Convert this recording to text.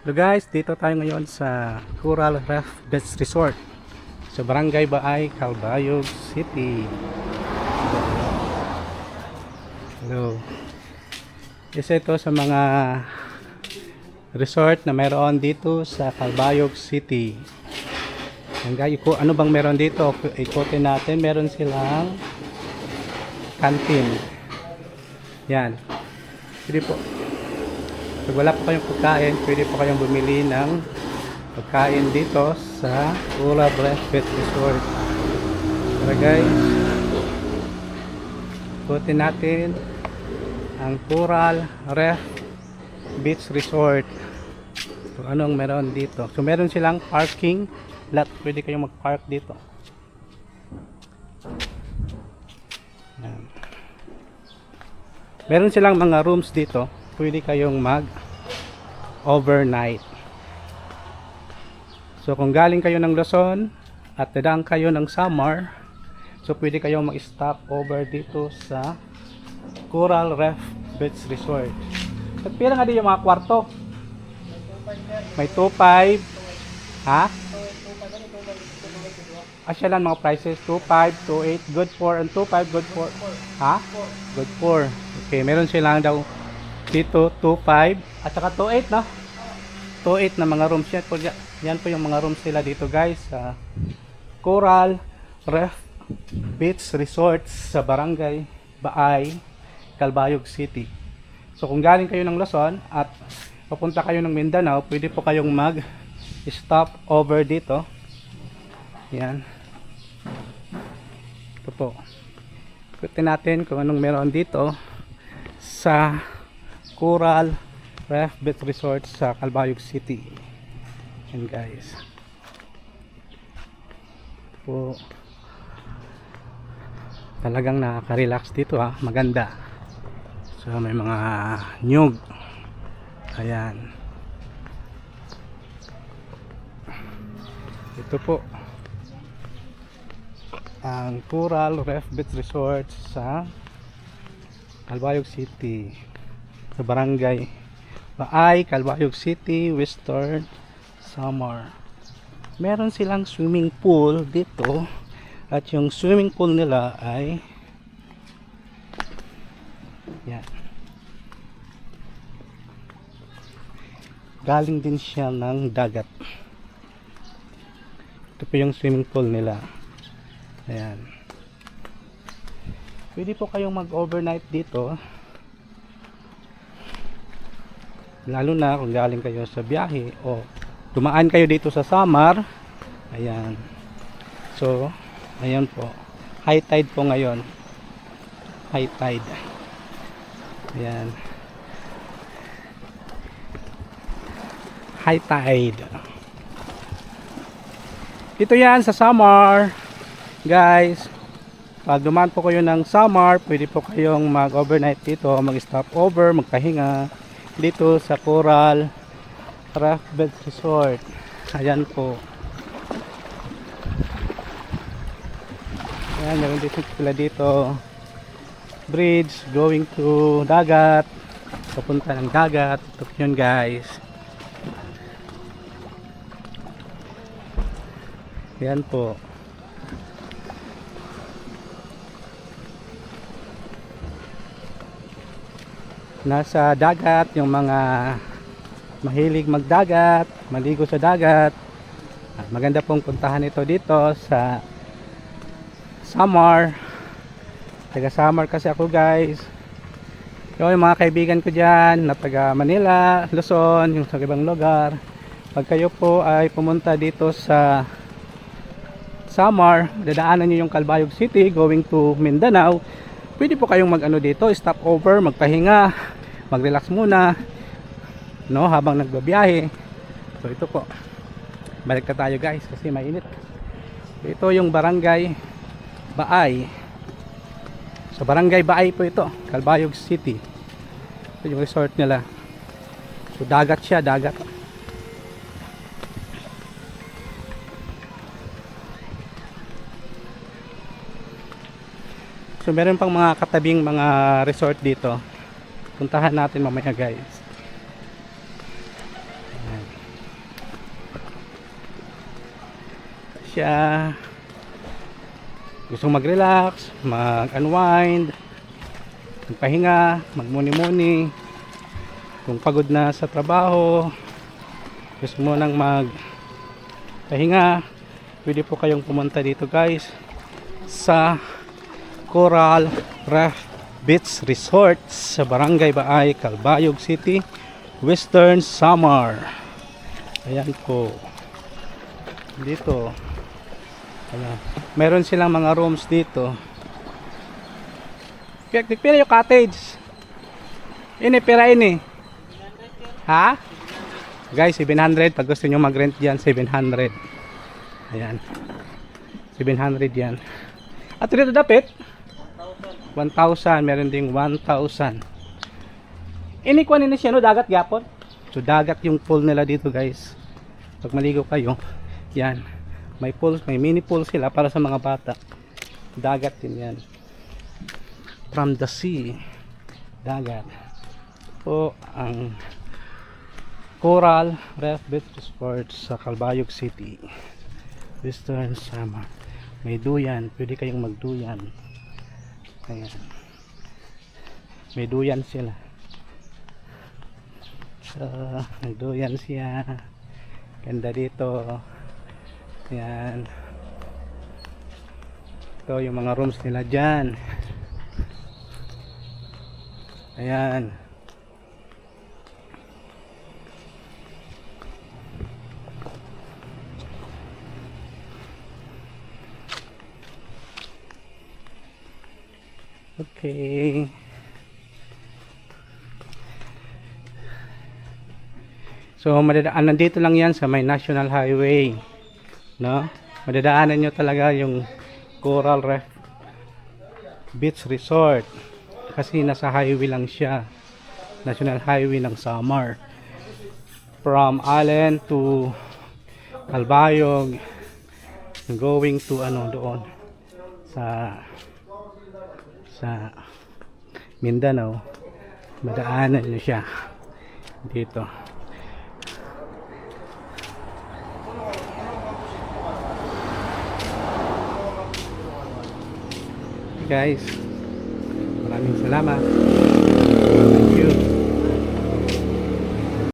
So guys, dito tayo ngayon sa Coral Reef Beach Resort sa Barangay Baay, Calbayog City. Hello. Isa ito sa mga resort na meron dito sa Calbayog City. Yan guys, ano bang meron dito? Ikutin natin. Meron silang canteen. Yan. Pwede po. Pag wala po kayong pagkain, pwede po kayong bumili ng pagkain dito sa Coral Reef Beach Resort. Tara guys, ikutin natin ang Coral Reef Beach Resort. So, anong meron dito? So meron silang parking lot, pwede kayong mag-park dito. Yan. Meron silang mga rooms dito, pwede kayong mag overnight. So kung galing kayo ng Luzon at dadaan kayo ng Samar, so pwede kayong mag-stop over dito sa Coral Reef Beach Resort. At pila nga din yung mga kwarto? May 2.5. Ha? Asya lang mga prices, 2.5, 2.8, good for, and 2.5, good for. Ha? Good for. Okay, meron silang daw dito 2.5 at saka 2.8, no? 2.8 na mga rooms yan po. Yan po yung mga rooms nila dito guys sa Coral Reef Beach Resort sa Barangay Baay, Calbayog City. So kung galing kayo ng Luzon at papunta kayo ng Mindanao, pwede po kayong mag stop over dito. Yan. Ito po. Ikutin natin kung anong meron dito sa Coral Reef Beach Resort sa Calbayog City. Yan guys. Po. Talagang nakaka-relax dito ha. Maganda. So may mga nyug. Ayan. Ito po ang Coral Reef Beach Resort sa Calbayog City, sa Barangay Baay, Calbayog City, Western Samar. Meron silang swimming pool dito at yung swimming pool nila ay yan. Galing din siya ng dagat. Ito po yung swimming pool nila. Ayan. Pwede po kayong mag-overnight dito. Lalo na kung galing kayo sa biyahe o dumaan kayo dito sa Samar. Ayan. So, ayan po. High tide po ngayon. High tide. Ayan. High tide. Dito yan sa Samar. Guys, pag dumaan po kayo ng Samar, pwede po kayong mag-overnight dito, mag-stop over, magpahinga dito sa Coral Reef Beach Resort. Ayan po. Ayan, meron dito sila dito. Bridge going to dagat. Papunta ng dagat. Ito yun guys. Ayan po. Nasa dagat yung mga mahilig magdagat, maligo sa dagat. At maganda pong puntahan ito dito sa Samar. Taga Samar kasi ako guys. Yung mga kaibigan ko dyan na taga Manila, Luzon, yung sa ibang lugar. Pag kayo po ay pumunta dito sa Samar, dadaanan nyo yung Calbayog City going to Mindanao, pwede po kayong mag-ano dito, stop over, magpahinga, mag-relax muna, no, habang nagbabiyahe. So ito po. Balik na tayo guys kasi mainit. Ito yung Barangay Baay. So Barangay Baay po ito, Calbayog City. Ito yung resort nila. So dagat siya, dagat. So meron pang mga katabing mga resort dito. Puntahan natin mamaya guys. Ayan. siya. Gusto mag-relax, mag-unwind, magpahinga, magmuni-muni. Kung pagod na sa trabaho, gusto mo nang magpahinga, pwede po kayong pumunta dito guys sa Coral Reef Beach Resort sa Barangay Baay, Calbayog City, Western Samar. Ayan po. Dito. Ayan. Meron silang mga rooms dito. Pira yung cottage. Ini, pira ini. Ha? Guys, 700. Pag gusto nyo mag-rent dyan, 700. Ayan. 700 yan. At dito dapit? 1,000. Meron ding 1,000. Ini kuha nila siya, no? Dagat gapon. So, dagat yung pool nila dito, guys. Pag maligo kayo, yan. May pool, may mini pool sila para sa mga bata. Dagat din yan. From the sea. Dagat. Po ang Coral Reef Beach Resort sa Calbayog City, Western Samar. May duyan, pwede kayong magduyan. Ayan. May duyan sila. So, nagduyan siya. Ganda dito. Ayan. Ito yung mga rooms nila dyan. Ayan. Okay. So madadaanan dito lang yan sa may National Highway, no? Madadaanan nyo talaga yung Coral Reef Beach Resort kasi nasa highway lang siya, National Highway ng Samar, from Allen to Calbayog, going to ano doon sa Mindanao. Madaanan nyo siya dito. Guys, maraming salamat.